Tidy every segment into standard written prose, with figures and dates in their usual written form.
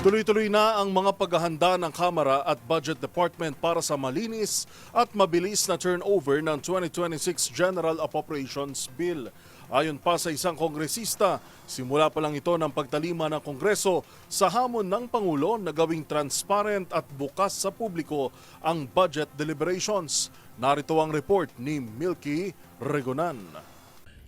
Tuloy-tuloy na ang mga paghahanda ng Kamara at Budget Department para sa malinis at mabilis na turnover ng 2026 General Appropriations Bill. Ayon pa sa isang kongresista, simula pa lang ito ng pagtalima ng Kongreso sa hamon ng Pangulo na gawing transparent at bukas sa publiko ang budget deliberations. Narito ang report ni Milky Regonan.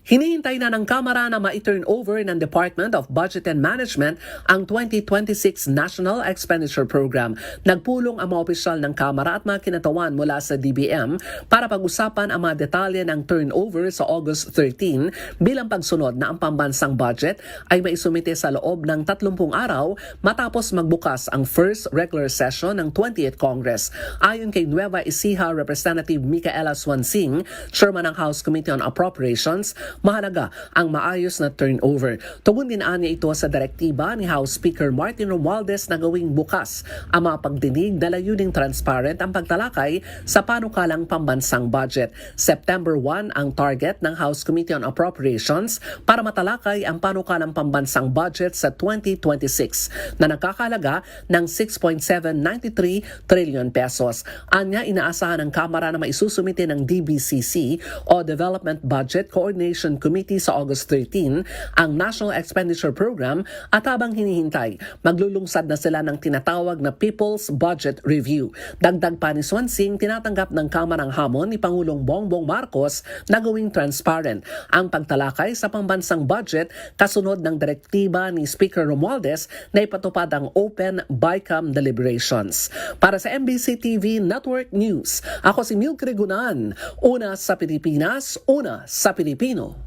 Hinihintay na ng Kamara na ma-turn over ng Department of Budget and Management ang 2026 National Expenditure Program. Nagpulong ang mga opisyal ng Kamara at mga kinatawan mula sa DBM para pag-usapan ang mga detalye ng turnover sa August 13 bilang pagsunod na ang pambansang budget ay maisumite sa loob ng 30 araw matapos magbukas ang first regular session ng 20th Congress. Ayon kay Nueva Ecija Representative Micaela Swansing, Chairman ng House Committee on Appropriations, mahalaga ang maayos na turnover. Tugon din niya ito sa direktiba ni House Speaker Martin Romualdez na gawing bukas ang mga pagdinig na layuning transparent ang pagtalakay sa panukalang pambansang budget. September 1 ang target ng House Committee on Appropriations para matalakay ang panukalang pambansang budget sa 2026 na nakakalaga ng 6.793 trillion pesos. Anya, inaasahan ng Kamara na maisusumite ng DBCC o Development Budget Coordination Committee sa August 13 ang National Expenditure Program at habang hinihintay, maglulungsad na sila ng tinatawag na People's Budget Review. Dagdag pa ni Swansing, tinatanggap ng Kamara ang hamon ni Pangulong Bongbong Marcos na gawing transparent ang pagtalakay sa pambansang budget kasunod ng direktiba ni Speaker Romualdez na ipatupad ang open BICAM deliberations. Para sa MBC TV Network News, ako si Milky Regonan, una sa Pilipinas, una sa Pilipino.